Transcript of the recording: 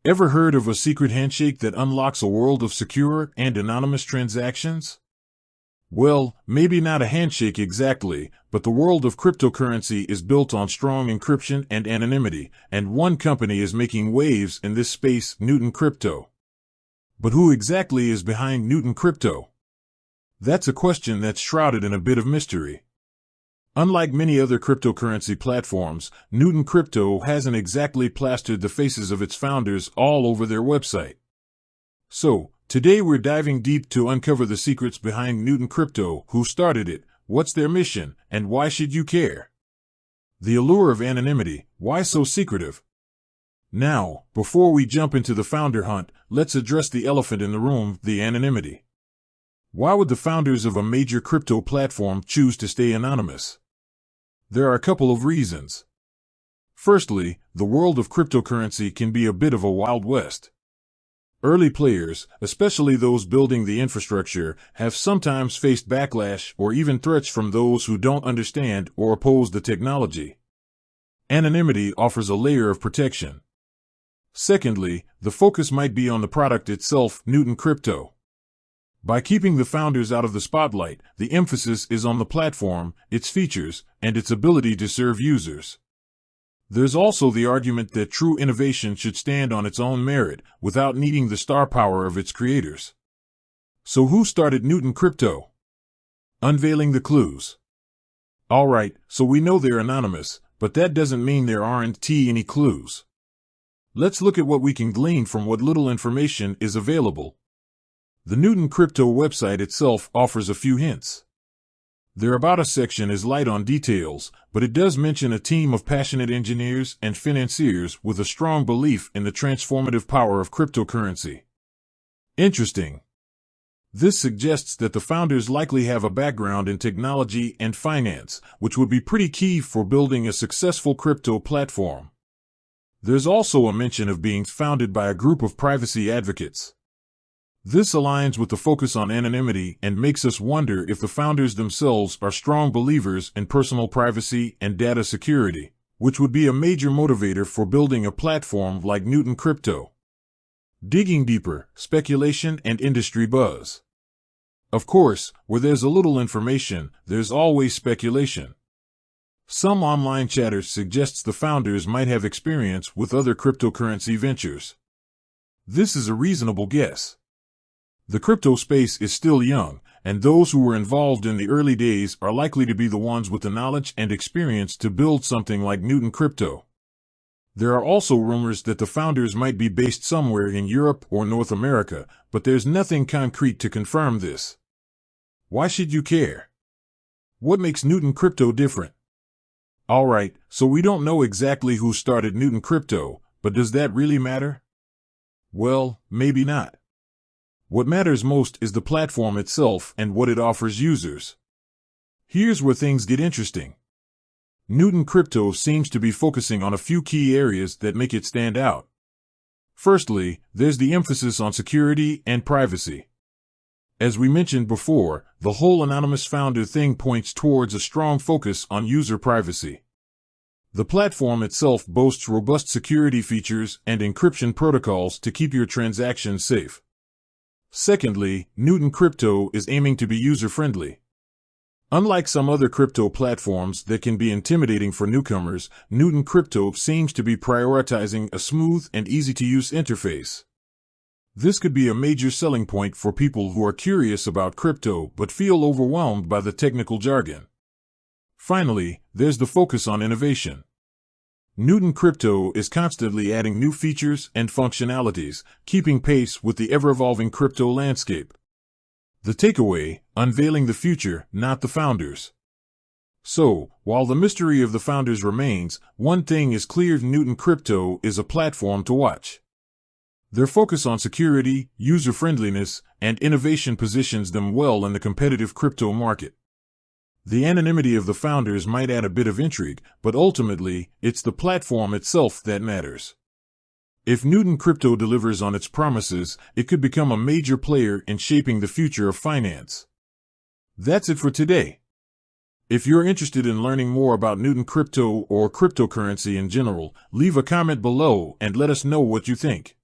Ever heard of a secret handshake that unlocks a world of secure and anonymous transactions? Well, maybe not a handshake exactly, but the world of cryptocurrency is built on strong encryption and anonymity, and one company is making waves in this space, Newton Crypto. But who exactly is behind Newton Crypto? That's a question that's shrouded in a bit of mystery. Unlike many other cryptocurrency platforms, Newton Crypto hasn't exactly plastered the faces of its founders all over their website. So, today we're diving deep to uncover the secrets behind Newton Crypto, who started it, what's their mission, and why should you care? The allure of anonymity, why so secretive? Now, before we jump into the founder hunt, let's address the elephant in the room, the anonymity. Why would the founders of a major crypto platform choose to stay anonymous? There are a couple of reasons. Firstly, the world of cryptocurrency can be a bit of a wild west. Early players, especially those building the infrastructure, have sometimes faced backlash or even threats from those who don't understand or oppose the technology. Anonymity offers a layer of protection. Secondly, the focus might be on the product itself, Newton Crypto. By keeping the founders out of the spotlight, the emphasis is on the platform, its features, and its ability to serve users. There's also the argument that true innovation should stand on its own merit, without needing the star power of its creators. So who started Newton Crypto? Unveiling the clues. Alright, so we know they're anonymous, but that doesn't mean there aren't any clues. Let's look at what we can glean from what little information is available. The Newton Crypto website itself offers a few hints. Their About Us section is light on details, but it does mention a team of passionate engineers and financiers with a strong belief in the transformative power of cryptocurrency. Interesting. This suggests that the founders likely have a background in technology and finance, which would be pretty key for building a successful crypto platform. There's also a mention of being founded by a group of privacy advocates. This aligns with the focus on anonymity and makes us wonder if the founders themselves are strong believers in personal privacy and data security, which would be a major motivator for building a platform like Newton Crypto. Digging deeper, speculation and industry buzz. Of course, where there's a little information, there's always speculation. Some online chatter suggests the founders might have experience with other cryptocurrency ventures. This is a reasonable guess. The crypto space is still young, and those who were involved in the early days are likely to be the ones with the knowledge and experience to build something like Newton Crypto. There are also rumors that the founders might be based somewhere in Europe or North America, but there's nothing concrete to confirm this. Why should you care? What makes Newton Crypto different? Alright, so we don't know exactly who started Newton Crypto, but does that really matter? Well, maybe not. What matters most is the platform itself and what it offers users. Here's where things get interesting. Newton Crypto seems to be focusing on a few key areas that make it stand out. Firstly, there's the emphasis on security and privacy. As we mentioned before, the whole anonymous founder thing points towards a strong focus on user privacy. The platform itself boasts robust security features and encryption protocols to keep your transactions safe. Secondly, Newton Crypto is aiming to be user-friendly. Unlike some other crypto platforms that can be intimidating for newcomers, Newton Crypto seems to be prioritizing a smooth and easy-to-use interface. This could be a major selling point for people who are curious about crypto but feel overwhelmed by the technical jargon. Finally, there's the focus on innovation. Newton Crypto is constantly adding new features and functionalities, keeping pace with the ever-evolving crypto landscape. The takeaway, unveiling the future, not the founders. So, while the mystery of the founders remains, one thing is clear: Newton Crypto is a platform to watch. Their focus on security, user-friendliness, and innovation positions them well in the competitive crypto market. The anonymity of the founders might add a bit of intrigue, but ultimately, it's the platform itself that matters. If Newton Crypto delivers on its promises, it could become a major player in shaping the future of finance. That's it for today. If you're interested in learning more about Newton Crypto or cryptocurrency in general, leave a comment below and let us know what you think.